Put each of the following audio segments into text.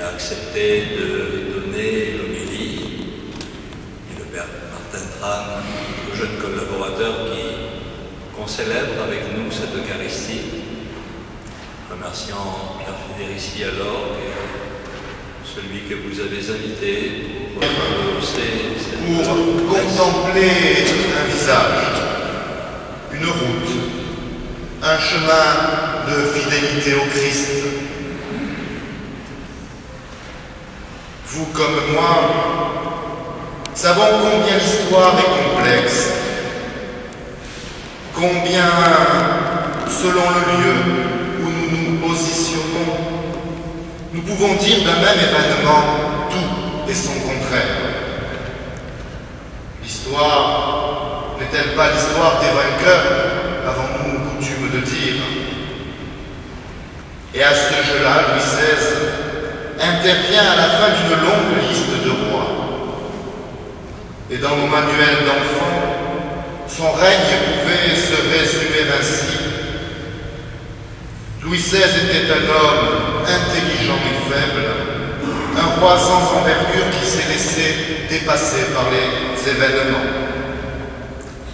a accepté de donner l'homélie, et le père Martin Tran, le jeune collaborateur qu'on célèbre avec nous cette Eucharistie, remerciant Pierre Fédérici alors et celui que vous avez invité pour contempler un visage, une route, un chemin de fidélité au Christ. Vous comme moi savons combien l'histoire est complexe, combien, selon le lieu où nous nous positionnons, nous pouvons dire d'un même événement tout et son contraire. L'histoire n'est-elle pas l'histoire des vainqueurs, avons-nous coutume de dire? Et à ce jeu-là, Louis XVI intervient à la fin d'une longue liste de rois. Et dans nos manuels d'enfants, son règne pouvait se résumer ainsi. Louis XVI était un homme intelligent et faible, un roi sans envergure qui s'est laissé dépasser par les événements.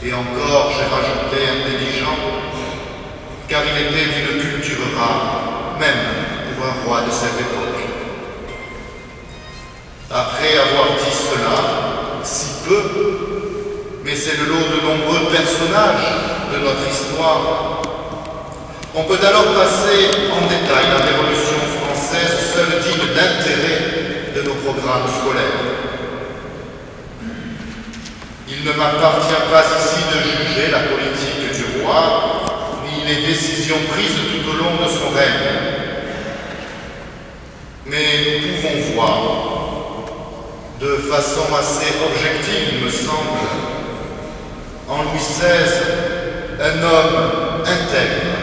Et encore, j'ai rajouté intelligent, car il était d'une culture rare, même pour un roi de cette époque. Après avoir dit cela, si peu, mais c'est le lot de nombreux personnages de notre histoire, on peut alors passer en détail la Révolution française, seule digne d'intérêt de nos programmes scolaires. Il ne m'appartient pas ici de juger la politique du roi, ni les décisions prises tout au long de son règne. Mais nous pouvons voir, de façon assez objective, il me semble, en Louis XVI, un homme intègre,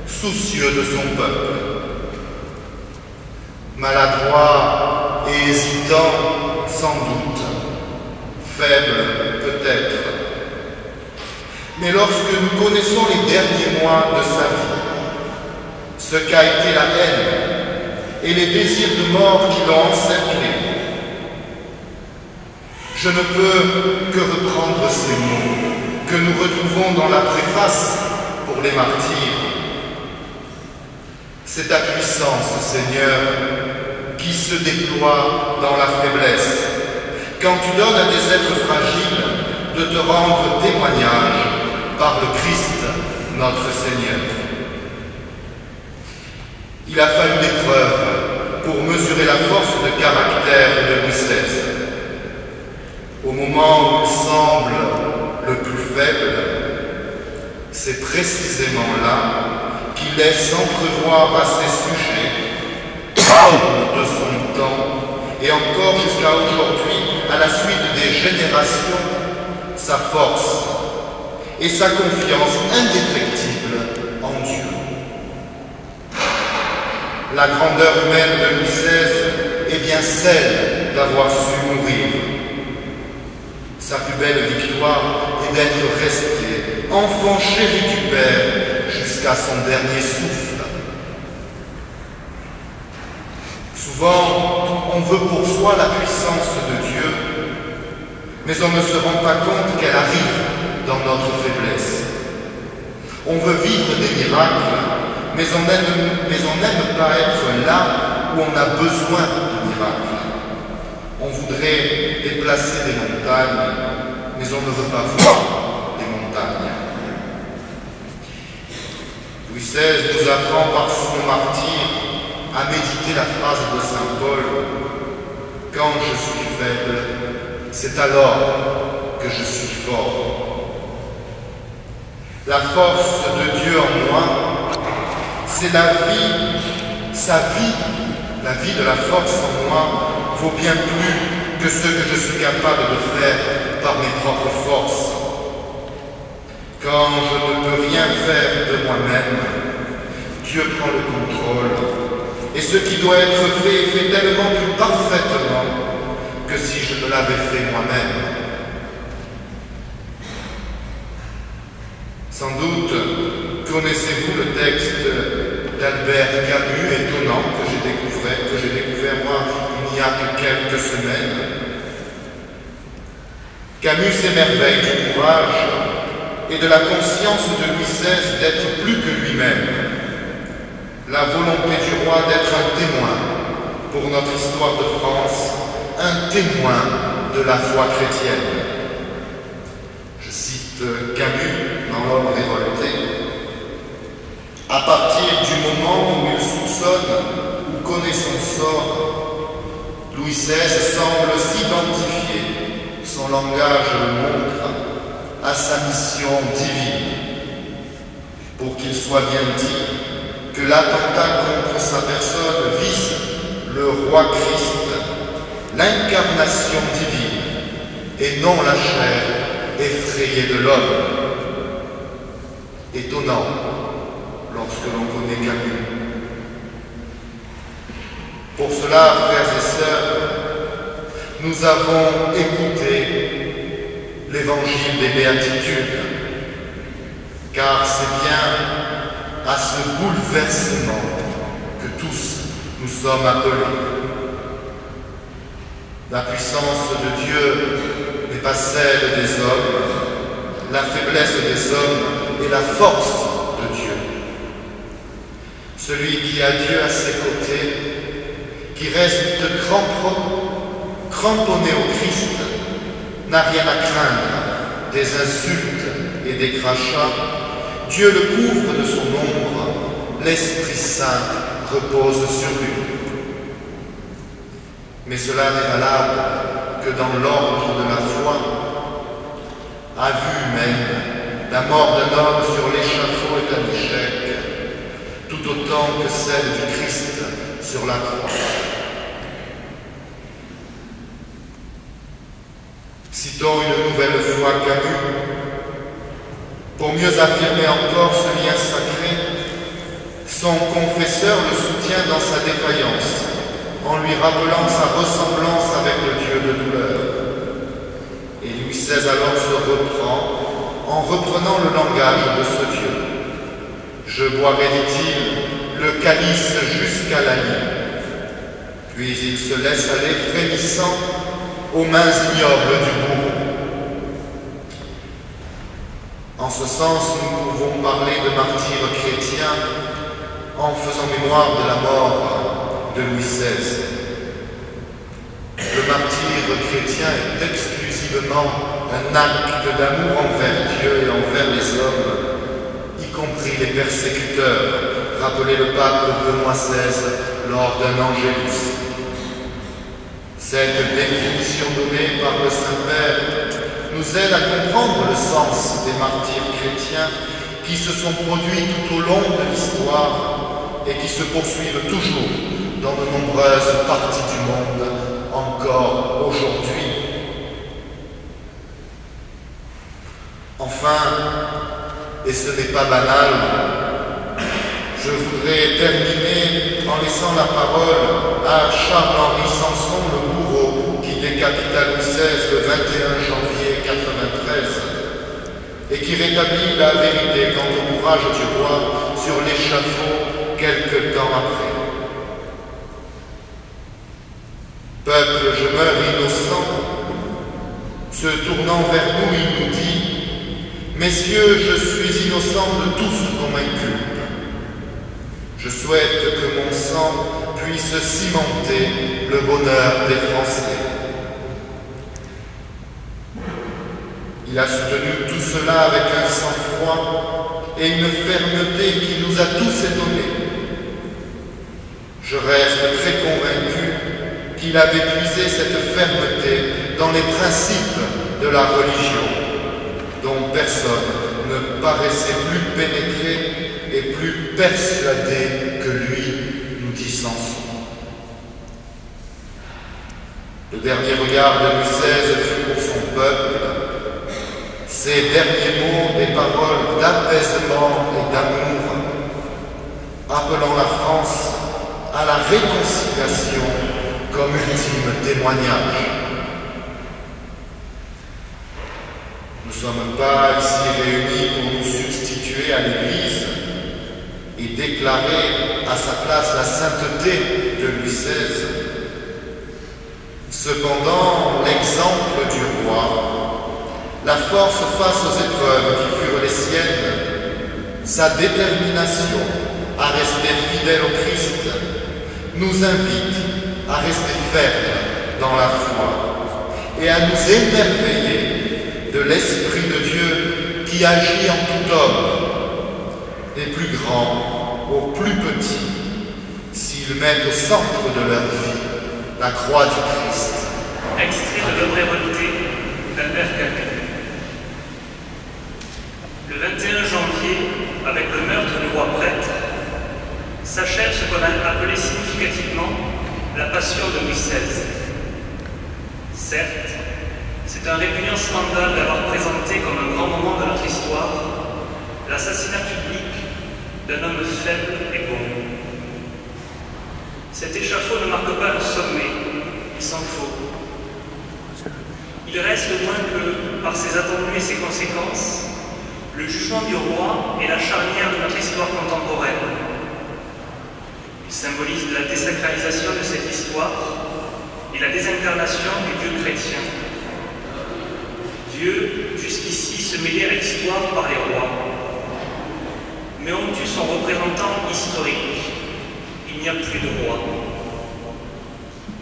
soucieux de son peuple, maladroit et hésitant sans doute, faible peut-être. Mais lorsque nous connaissons les derniers mois de sa vie, ce qu'a été la haine et les désirs de mort qui l'ont encerclé, je ne peux que reprendre ces mots que nous retrouvons dans la préface pour les martyrs. C'est ta puissance, Seigneur, qui se déploie dans la faiblesse, quand tu donnes à des êtres fragiles de te rendre témoignage par le Christ, notre Seigneur. Il a fallu l'épreuve pour mesurer la force de caractère de Louis XVI. Au moment où il semble le plus faible, c'est précisément là qu'il laisse entrevoir à ses sujets, de son temps, et encore jusqu'à aujourd'hui, à la suite des générations, sa force et sa confiance indéfectible en Dieu. La grandeur humaine de Louis XVI est bien celle d'avoir su mourir. Sa plus belle victoire est d'être resté enfant chéri du Père jusqu'à son dernier souffle. Souvent, on veut pour soi la puissance de Dieu, mais on ne se rend pas compte qu'elle arrive dans notre faiblesse. On veut vivre des miracles, mais on n'aime pas être là où on a besoin de miracles. On voudrait déplacer des montagnes, mais on ne veut pas voir des montagnes. Louis XVI nous apprend par son martyre à méditer la phrase de saint Paul « Quand je suis faible, c'est alors que je suis fort ». La force de Dieu en moi, c'est la vie, sa vie, la vie de la force en moi vaut bien plus que ce que je suis capable de faire par mes propres forces. Quand je ne peux rien faire de moi-même, Dieu prend le contrôle, et ce qui doit être fait est fait tellement plus parfaitement que si je ne l'avais fait moi-même. Sans doute connaissez-vous le texte d'Albert Camus, étonnant, que j'ai découvert quelques semaines. Camus s'émerveille du courage et de la conscience de Louis XVI d'être plus que lui-même, la volonté du roi d'être un témoin pour notre histoire de France, un témoin de la foi chrétienne. Je cite Camus dans L'Homme révolté. À partir du moment où il soupçonne ou connaît son sort, Louis XVI semble s'identifier, son langage le montre, à sa mission divine, pour qu'il soit bien dit que l'attentat contre sa personne vise le roi Christ, l'incarnation divine, et non la chair effrayée de l'homme. Étonnant lorsque l'on connaît Camus. Pour cela, frères et sœurs, nous avons écouté l'évangile des béatitudes, car c'est bien à ce bouleversement que tous nous sommes appelés. La puissance de Dieu n'est pas celle des hommes, la faiblesse des hommes est la force de Dieu. Celui qui a Dieu à ses côtés, qui reste cramponné au Christ, n'a rien à craindre des insultes et des crachats. Dieu le couvre de son ombre, l'Esprit Saint repose sur lui. Mais cela n'est valable que dans l'ordre de la foi. À vue humaine, la mort d'un homme sur l'échafaud est un échec, tout autant que celle du Christ sur la croix. Citons une nouvelle fois Camus, pour mieux affirmer encore ce lien sacré. Son confesseur le soutient dans sa défaillance, en lui rappelant sa ressemblance avec le Dieu de douleur. Et Louis XVI alors se reprend, en reprenant le langage de ce Dieu. Je boirai, dit-il, le calice jusqu'à la nuit. Puis il se laisse aller frémissant aux mains ignobles du bourreau. En ce sens, nous pouvons parler de martyrs chrétiens en faisant mémoire de la mort de Louis XVI. Le martyre chrétien est exclusivement un acte d'amour envers Dieu et envers les hommes, y compris les persécuteurs, rappelait le pape Benoît XVI lors d'un Angélus. Cette définition donnée par le Saint-Père nous aide à comprendre le sens des martyrs chrétiens qui se sont produits tout au long de l'histoire et qui se poursuivent toujours dans de nombreuses parties du monde, encore aujourd'hui. Enfin, et ce n'est pas banal, je voudrais terminer en laissant la parole à Charles-Henri Sanson, le bourreau qui décapita Louis XVI le 21 janvier 1993 et qui rétablit la vérité quant au courage du roi sur l'échafaud quelque temps après. Peuple, je meurs innocent. Se tournant vers nous, il nous dit: Messieurs, je suis innocent de tout ce qu'on m'inculpe. Je souhaite que mon sang puisse cimenter le bonheur des Français. Il a soutenu tout cela avec un sang-froid et une fermeté qui nous a tous étonnés. Je reste très convaincu qu'il avait puisé cette fermeté dans les principes de la religion, dont personne ne paraissait plus pénétré et plus persuadé que lui, nous dit Sanson. Le dernier regard de Louis XVI fut pour son peuple. Ces derniers mots, des paroles d'apaisement et d'amour, appelant la France à la réconciliation comme ultime témoignage. Nous ne sommes pas ici réunis pour nous substituer à l'Église et déclarer à sa place la sainteté de Louis XVI. Cependant, l'exemple du roi, la force face aux épreuves qui furent les siennes, sa détermination à rester fidèle au Christ, nous invite à rester fermes dans la foi et à nous émerveiller de l'Esprit de Dieu qui agit en tout homme, des plus grands aux plus petits, s'ils mettent au centre de leur vie la croix du Christ. Extrait de l'œuvre révoltée d'Albert Camus. Le 21 janvier, avec le meurtre du roi prêtre, s'achève ce qu'on a appelé significativement la passion de Louis XVI. Certes, c'est un répugnant scandale d'avoir présenté comme un grand moment de notre histoire l'assassinat public d'un homme faible et bon. Cet échafaud ne marque pas le sommet, il s'en faut. Il reste au moins que, par ses attendus et ses conséquences, le jugement du roi est la charnière de notre histoire contemporaine. Il symbolise la désacralisation de cette histoire et la désincarnation du Dieu chrétien. Dieu, jusqu'ici, se mêlait à l'histoire par les rois. Mais on tue son représentant historique. Il n'y a plus de roi.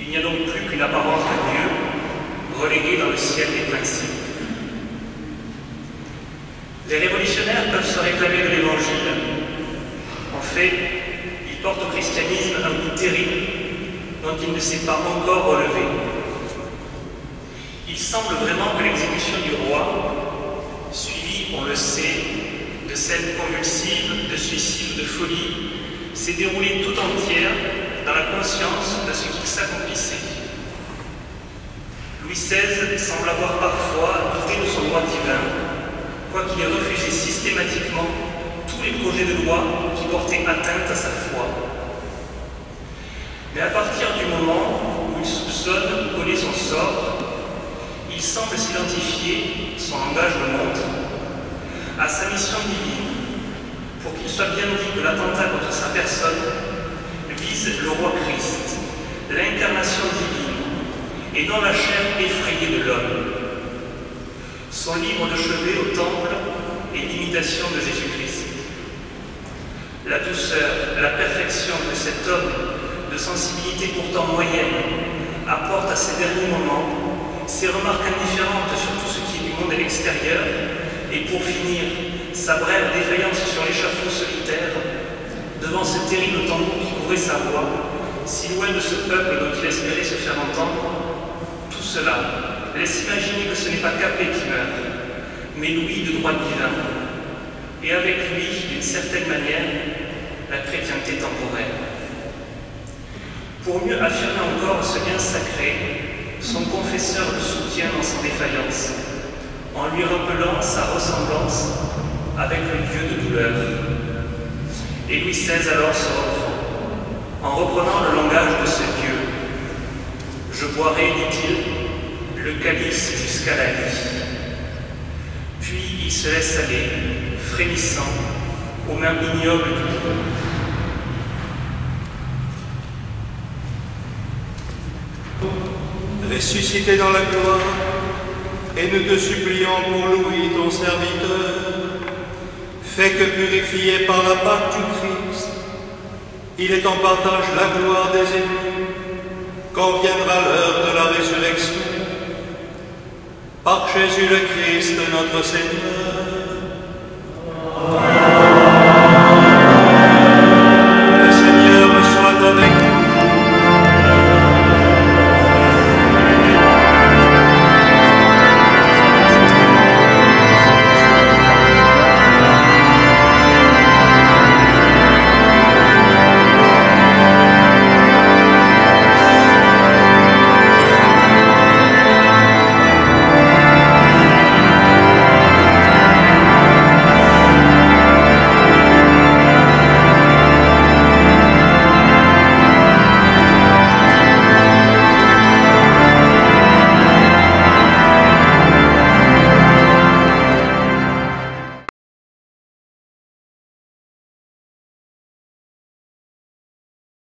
Il n'y a donc plus qu'une apparence de Dieu, reléguée dans le ciel des principes. Les révolutionnaires peuvent se réclamer de l'Évangile. En fait, ils portent au christianisme un coup terrible dont il ne s'est pas encore relevé. Il semble vraiment que l'exécution du roi, suivie, on le sait, de scènes convulsives, de suicides, de folie, s'est déroulée tout entière dans la conscience de ce qui s'accomplissait. Louis XVI semble avoir parfois douté de son droit divin, quoiqu'il ait refusé systématiquement tous les projets de loi qui portaient atteinte à sa foi. Mais à partir du moment où il soupçonne ou connaît son sort, il semble s'identifier, son langage le montre, à sa mission divine, pour qu'il soit bien dit que l'attentat contre sa personne vise le roi Christ, l'incarnation divine, et non la chair effrayée de l'homme. Son livre de chevet au temple est l'imitation de Jésus-Christ. La douceur, la perfection que cet homme, de sensibilité pourtant moyenne, apporte à ces derniers moments, ses remarques indifférentes sur tout ce qui est du monde extérieur, et pour finir, sa brève défaillance sur l'échafaud solitaire, devant ce terrible tambour qui couvrait sa voix, si loin de ce peuple dont il espérait se faire entendre, tout cela laisse imaginer que ce n'est pas Capet qui meurt, mais Louis de droit divin, et avec lui, d'une certaine manière, la chrétienté temporelle. Pour mieux affirmer encore ce lien sacré, son confesseur le soutient dans sa défaillance, en lui rappelant sa ressemblance avec le Dieu de douleur. Et Louis XVI alors se reprend, en reprenant le langage de ce Dieu. Je boirai, dit-il, le calice jusqu'à la vie. Puis il se laisse aller, frémissant, aux mains ignobles du bourreau. Ressuscité dans la gloire, et nous te supplions pour Louis, ton serviteur, fais que purifié par la Pâque du Christ, il est en partage la gloire des élus, quand viendra l'heure de la résurrection, par Jésus le Christ, notre Seigneur. Amen.